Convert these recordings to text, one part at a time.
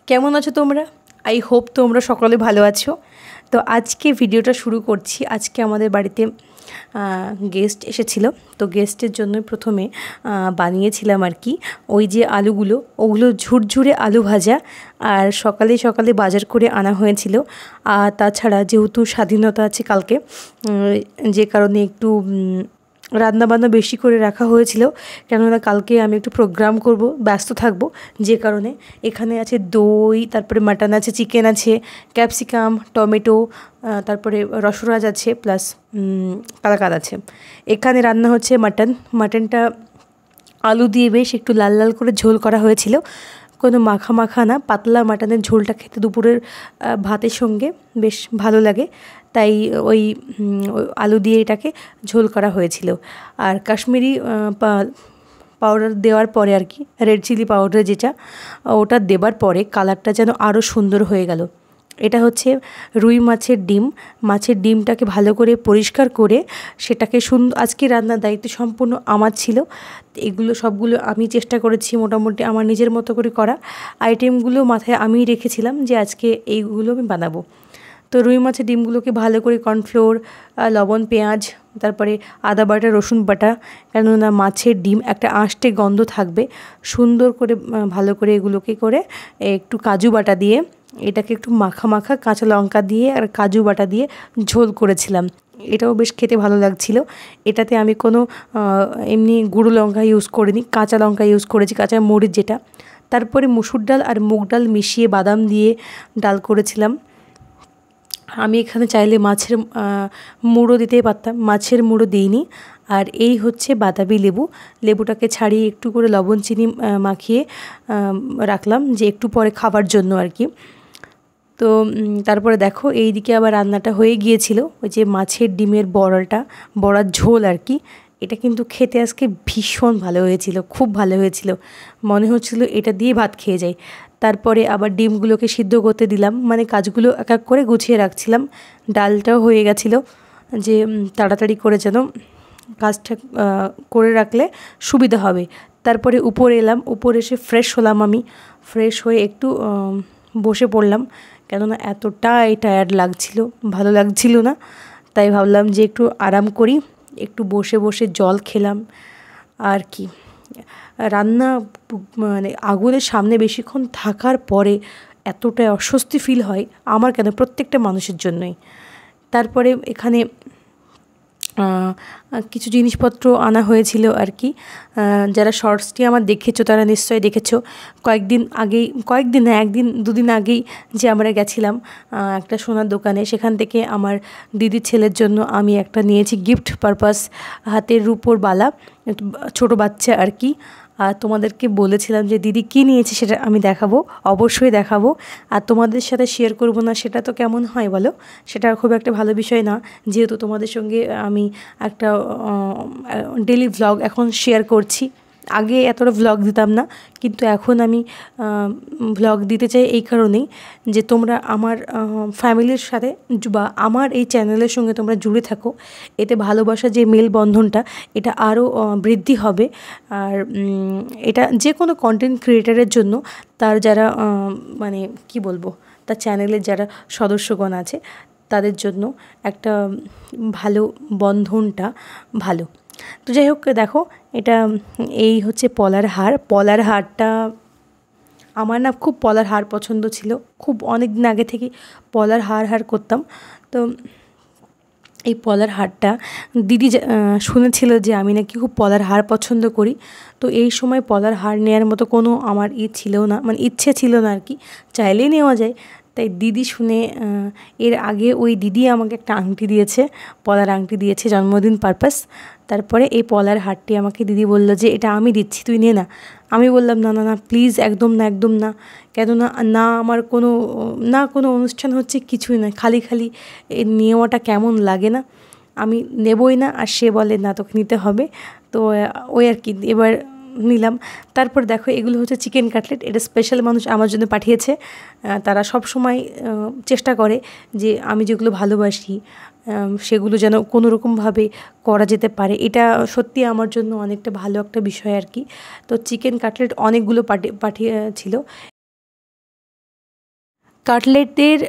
কেমন আছো তোমরা? আই হোপ তোমরা সকলে ভালো আছো। তো আজকে ভিডিওটা শুরু করছি। আজকে আমাদের বাড়িতে গেস্ট এসেছিল। তো গেস্টের জন্য প্রথমে বানিয়েছিলাম আর কি ওই যে আলুগুলো, ওগুলো ঝুরঝুরে আলু ভাজা। আর সকালে সকালে বাজার করে আনা হয়েছিল। আর তাছাড়া যেহেতু স্বাধীনতা আছে কালকে, যে কারণে একটু রান্নাবান্না বেশি করে রাখা হয়েছিল, কেননা কালকে আমি একটু প্রোগ্রাম করব, ব্যস্ত থাকব। যে কারণে এখানে আছে দই, তারপরে মাটন আছে, চিকেন আছে, ক্যাপসিকাম, টমেটো, তারপরে রসরাজ আছে, প্লাস কালাকাদ আছে। এখানে রান্না হচ্ছে মাটনটা আলু দিয়ে বেশ একটু লাল লাল করে ঝোল করা হয়েছিল। কোনো মাখা মাখা না, পাতলা মাটনের ঝোলটা খেতে দুপুরের ভাতের সঙ্গে বেশ ভালো লাগে, তাই ওই আলু দিয়ে এটাকে ঝোল করা হয়েছিল। আর কাশ্মীরি পাউডার দেওয়ার পরে আর কি, রেড চিলি পাউডার যেটা, ওটা দেবার পরে কালারটা যেন আরও সুন্দর হয়ে গেল। এটা হচ্ছে রুই মাছের ডিম। মাছের ডিমটাকে ভালো করে পরিষ্কার করে সেটাকে আজকে রান্নার দায়িত্ব সম্পূর্ণ আমার ছিল। এগুলো সবগুলো আমি চেষ্টা করেছি মোটামুটি আমার নিজের মতো করে করা। আইটেমগুলো মাথায় আমিই রেখেছিলাম যে আজকে এইগুলো আমি বানাবো। তো রুই মাছের ডিমগুলোকে ভালো করে কর্নফ্লোর, লবণ, পেঁয়াজ, তারপরে আদা বাটা, রসুন বাটা, কেননা মাছের ডিম একটা আঁশটে গন্ধ থাকবে, সুন্দর করে ভালো করে এগুলোকে করে একটু কাজু বাটা দিয়ে এটাকে একটু মাখা মাখা কাঁচা লঙ্কা দিয়ে আর কাজু বাটা দিয়ে ঝোল করেছিলাম। এটাও বেশ খেতে ভালো লাগছিল। এটাতে আমি কোনো এমনি গুঁড়ো লঙ্কা ইউজ করিনি, কাঁচা লঙ্কা ইউজ করেছি, কাঁচা মরিচ যেটা। তারপরে মুসুর ডাল আর মুগ ডাল মিশিয়ে বাদাম দিয়ে ডাল করেছিলাম। আমি এখানে চাইলে মাছের মুড়ো দিতেই পারতাম, মাছের মুড়ো দিইনি। আর এই হচ্ছে বাতাবি লেবু। লেবুটাকে ছাড়িয়ে একটু করে লবণ চিনি মাখিয়ে রাখলাম, যে একটু পরে খাবার জন্য আর কি। তো তারপরে দেখো এইদিকে আবার রান্নাটা হয়ে গিয়েছিল, ওই যে মাছের ডিমের বড়ার ঝোল আর কি। এটা কিন্তু খেতে আজকে ভীষণ ভালো হয়েছিল, খুব ভালো হয়েছিল, মনে হচ্ছিল এটা দিয়ে ভাত খেয়ে যাই। তারপরে আবার ডিমগুলোকে সিদ্ধ করতে দিলাম, মানে কাজগুলো এক এক করে গুছিয়ে রাখছিলাম। ডালটাও হয়ে গেছিলো, যে তাড়াতাড়ি করে যেন কাজটা করে রাখলে সুবিধা হবে। তারপরে উপরে এলাম, উপরে এসে ফ্রেশ হলাম। আমি ফ্রেশ হয়ে একটু বসে পড়লাম, কেননা এতটাই টায়ার্ড লাগছিল, ভালো লাগছিল না। তাই ভাবলাম যে একটু আরাম করি, একটু বসে বসে জল খেলাম আর কি। রান্না মানে আগুনের সামনে বেশিক্ষণ থাকার পরে এতটাই অস্বস্তি ফিল হয়, আমার কেন, প্রত্যেকটা মানুষের জন্যই। তারপরে এখানে কিছু জিনিসপত্র আনা হয়েছিল আর কি। যারা শর্টসটি আমার দেখেছো তারা নিশ্চয়ই দেখেছো। কয়েকদিন না, একদিন দুদিন আগেই যে আমরা গেছিলাম একটা সোনার দোকানে, সেখান থেকে আমার দিদির ছেলের জন্য আমি একটা নিয়েছি গিফট পারপাস, হাতের রূপোর বালা, ছোটো বাচ্চা আর কি। আর তোমাদেরকে বলেছিলাম যে দিদি কী নিয়েছে সেটা আমি দেখাবো, অবশ্যই দেখাবো। আর তোমাদের সাথে শেয়ার করব না সেটা তো কেমন হয় বলো, সেটা খুব একটা ভালো বিষয় না। যেহেতু তোমাদের সঙ্গে আমি একটা ডেলি ভ্লগ এখন শেয়ার করছি, আগে এতটা ভ্লগ দিতাম না, কিন্তু এখন আমি ভ্লগ দিতে চাই এই কারণেই যে তোমরা আমার ফ্যামিলির সাথে বা আমার এই চ্যানেলের সঙ্গে তোমরা জুড়ে থাকো। এতে ভালোবাসা যে মেলবন্ধনটা, এটা আরও বৃদ্ধি হবে। আর এটা যে কোনো কন্টেন্ট ক্রিয়েটারের জন্য, তার যারা মানে কি বলবো, তার চ্যানেলের যারা সদস্যগণ আছে তাদের জন্য একটা ভালো বন্ধনটা ভালো। তো যাই হোক, দেখো এটা এই হচ্ছে পলার হারটা আমার না খুব পলার হার পছন্দ ছিল, খুব অনেক দিন আগে থেকে পলার হার করতাম। তো এই পলার হারটা দিদি শুনেছিল যে আমি নাকি খুব পলার হার পছন্দ করি। তো এই সময় পলার হার নেওয়ার মতো কোনো আমার ছিল না, মানে ইচ্ছে ছিল না আর কি, চাইলেই নেওয়া যায়। তাই দিদি শুনে, এর আগে ওই দিদি আমাকে একটা আংটি দিয়েছে, পলার আংটি দিয়েছে জন্মদিন পারপাস। তারপরে এই পলার হারটি আমাকে দিদি বলল যে এটা আমি দিচ্ছি, তুই নে না। আমি বললাম না না না প্লিজ, একদম না, একদম না। কেননা না আমার কোনো অনুষ্ঠান হচ্ছে, কিছুই না, খালি খালি এই নেওয়াটা কেমন লাগে না, আমি নেবই না। আর সে বলে না তোকে নিতে হবে, তো ওই আর কি, এবার নিলাম। তারপর দেখো এগুলো হচ্ছে চিকেন কাটলেট, এটা স্পেশাল মানুষ আমার জন্য পাঠিয়েছে। তারা সব সময় চেষ্টা করে যে আমি যেগুলো ভালোবাসি সেগুলো যেন কোনো রকমভাবে করা যেতে পারে। এটা সত্যি আমার জন্য অনেকটা ভালো একটা বিষয় আর কি। তো চিকেন কাটলেট অনেকগুলো পাঠিয়েছিল। কাটলেটের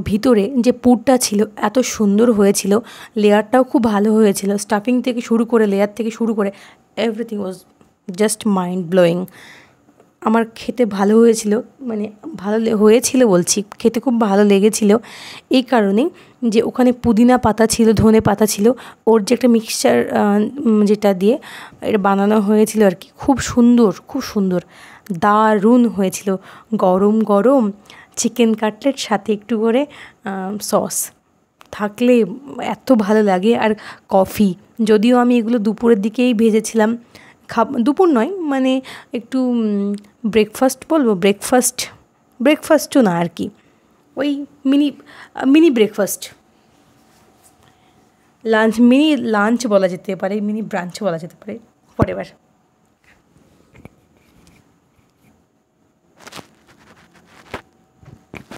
ভিতরে যে পুরটা ছিল এত সুন্দর হয়েছিল, লেয়ারটাও খুব ভালো হয়েছিল, স্টাফিং থেকে শুরু করে লেয়ার থেকে শুরু করে everything was just mind blowing. আমার খেতে ভালো হয়েছিল, মানে ভালো হয়েছিল বলছি, খেতে খুব ভালো লেগেছিল এই কারণেই যে ওখানে পুদিনা পাতা ছিল, ধনে পাতা ছিল, ওর যে একটা মিক্সচার যেটা দিয়ে এটা বানানো হয়েছিল আর কি, খুব সুন্দর, খুব সুন্দর, দারুণ হয়েছিল। গরম গরম চিকেন কাটলেট সাথে একটু করে সস থাকলে এত ভালো লাগে। আর কফি, যদিও আমি এগুলো দুপুরের দিকেই ভেজেছিলাম, দুপুর নয়, মানে একটু ব্রেকফাস্ট বলবো, ব্রেকফাস্টও না আর কি, ওই মিনি ব্রেকফাস্ট, মিনি লাঞ্চ বলা যেতে পারে, মিনি ব্রাঞ্চ বলা যেতে পারে, পরেবার।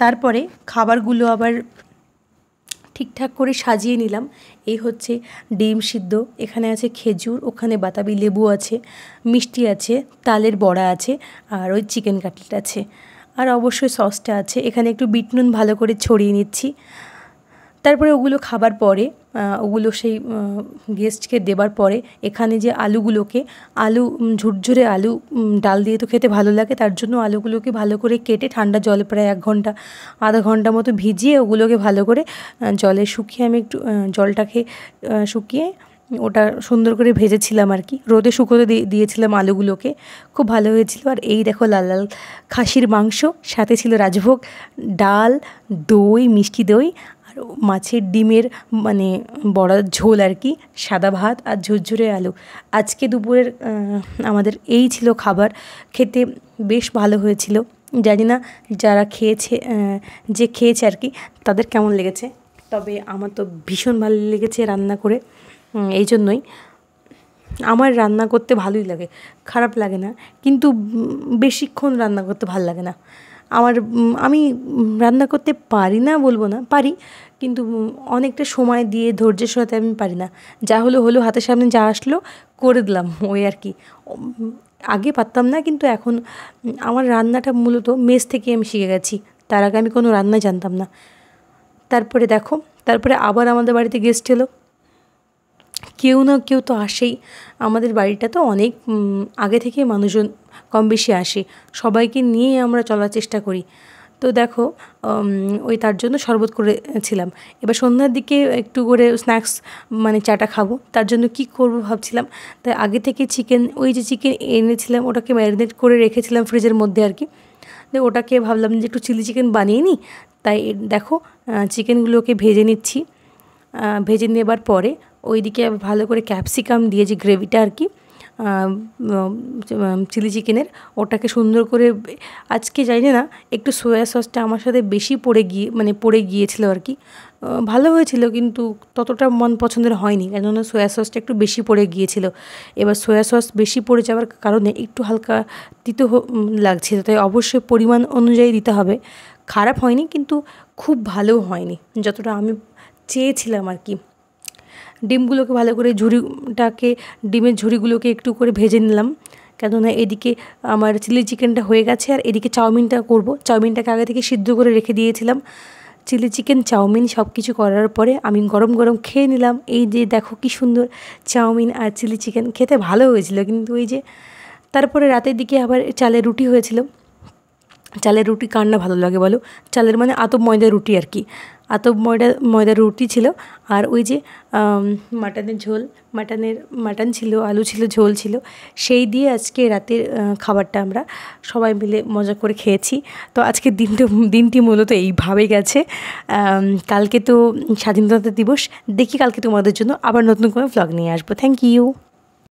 তারপরে খাবারগুলো আবার ঠিকঠাক করে সাজিয়ে নিলাম। এই হচ্ছে ডিম সিদ্ধ, এখানে আছে খেজুর, ওখানে বাতাবি লেবু আছে, মিষ্টি আছে, তালের বড়া আছে, আর ওই চিকেন কাটলেট আছে, আর অবশ্যই সসটা আছে। এখানে একটু বিট নুন ভালো করে ছড়িয়ে নিচ্ছি। তারপরে ওগুলো খাবার পরে, ওগুলো সেই গেস্টকে দেবার পরে এখানে যে আলু ঝুরঝুরে আলু ডাল দিয়ে তো খেতে ভালো লাগে, তার জন্য আলুগুলোকে ভালো করে কেটে ঠান্ডা জলে প্রায় 1 ঘন্টা আধা ঘন্টা মতো ভিজিয়ে ওগুলোকে ভালো করে জলে শুকিয়ে, আমি একটু জলটাকে শুকিয়ে ওটা সুন্দর করে ভেজেছিলাম আর কি, রোদে শুকোতে দিয়েছিলাম আলুগুলোকে, খুব ভালো হয়েছিল। আর এই দেখো লাল লাল খাসির মাংস, সাথে ছিল রাজভোগ, ডাল, দই, মিষ্টি দই, আর মাছের ডিমের মানে বড়ার ঝোল আর কি, সাদা ভাত আর ঝুরঝুরে আলু। আজকে দুপুরের আমাদের এই ছিল খাবার, খেতে বেশ ভালো হয়েছিল। জানি না যারা খেয়েছে আর কি তাদের কেমন লেগেছে, তবে আমার তো ভীষণ ভালো লেগেছে রান্না করে। এই জন্যই আমার রান্না করতে ভালোই লাগে, খারাপ লাগে না, কিন্তু বেশিক্ষণ রান্না করতে ভালো লাগে না আমার। আমি রান্না করতে পারি না বলবো না, পারি, কিন্তু অনেকটা সময় দিয়ে ধৈর্যের সাথে আমি পারি না। যা হলো হলো, হাতের সামনে যা আসলো করে দিলাম, ওই আর কি। আগে পারতাম না, কিন্তু এখন আমার রান্নাটা মূলত মেস থেকে আমি শিখে গেছি, তার আগে আমি কোনো রান্নাই জানতাম না। তারপরে আবার আমাদের বাড়িতে গেস্ট এলো, কেউ না কেউ তো আসেই, আমাদের বাড়িটা তো অনেক আগে থেকে মানুষজন কম বেশি আসে, সবাইকে নিয়ে আমরা চলার চেষ্টা করি। তো দেখো ওই তার জন্য শরবত করেছিলাম। এবার সন্ধ্যার দিকে একটু করে স্ন্যাক্স মানে চাটা খাবো, তার জন্য কি করব ভাবছিলাম। তাই আগে থেকে চিকেন এনেছিলাম, ওটাকে ম্যারিনেট করে রেখেছিলাম ফ্রিজের মধ্যে আর কি। ওটাকে ভাবলাম যে একটু চিলি চিকেন বানিয়ে নিই, তাই দেখো চিকেনগুলোকে ভেজে নিচ্ছি। ভেজে নেবার পরে ওইদিকে ভালো করে ক্যাপসিকাম দিয়ে যে গ্রেভিটা আর কি চিলি চিকেনের, ওটাকে সুন্দর করে, আজকে জানি না একটু সয়া সসটা আমার সাথে বেশি পড়ে গিয়েছিল আর কি। ভালো হয়েছিল কিন্তু ততটা মন পছন্দের হয়নি, কেননা সয়া সসটা একটু বেশি পড়ে গিয়েছিল। এবার সয়া সস বেশি পড়ে যাওয়ার কারণে একটু হালকা তিতো লাগছিল, তাই অবশ্যই পরিমাণ অনুযায়ী দিতে হবে। খারাপ হয়নি, কিন্তু খুব ভালোও হয়নি যতটা আমি চেয়েছিলাম আর কি। ডিমগুলোকে ভালো করে ডিমের ঝুড়িগুলোকে একটু করে ভেজে নিলাম, কেননা এদিকে আমার চিলি চিকেনটা হয়ে গেছে, আর এদিকে চাউমিনটা করব। চাউমিনটাকে আগে থেকে সিদ্ধ করে রেখে দিয়েছিলাম। চিলি চিকেন, চাউমিন সব কিছু করার পরে আমি গরম গরম খেয়ে নিলাম। এই যে দেখো কি সুন্দর চাউমিন আর চিলি চিকেন, খেতে ভালো হয়েছিল। কিন্তু ওই যে তারপরে রাতের দিকে আবার চালের রুটি হয়েছিল। চালের রুটি কার না ভালো লাগে বলো, চালের মানে আতপ ময়দার রুটি আর কি, আতপ ময়দার রুটি ছিল। আর ওই যে মাটনের ঝোল, মাটন ছিল, আলু ছিল, ঝোল ছিল, সেই দিয়ে আজকে রাতের খাবারটা আমরা সবাই মিলে মজা করে খেয়েছি। তো আজকের দিনটি মূলত এইভাবে গেছে। কালকে তো স্বাধীনতা দিবস, দেখি কালকে তোমাদের জন্য আবার নতুন করে ভ্লগ নিয়ে আসবো। Thank you.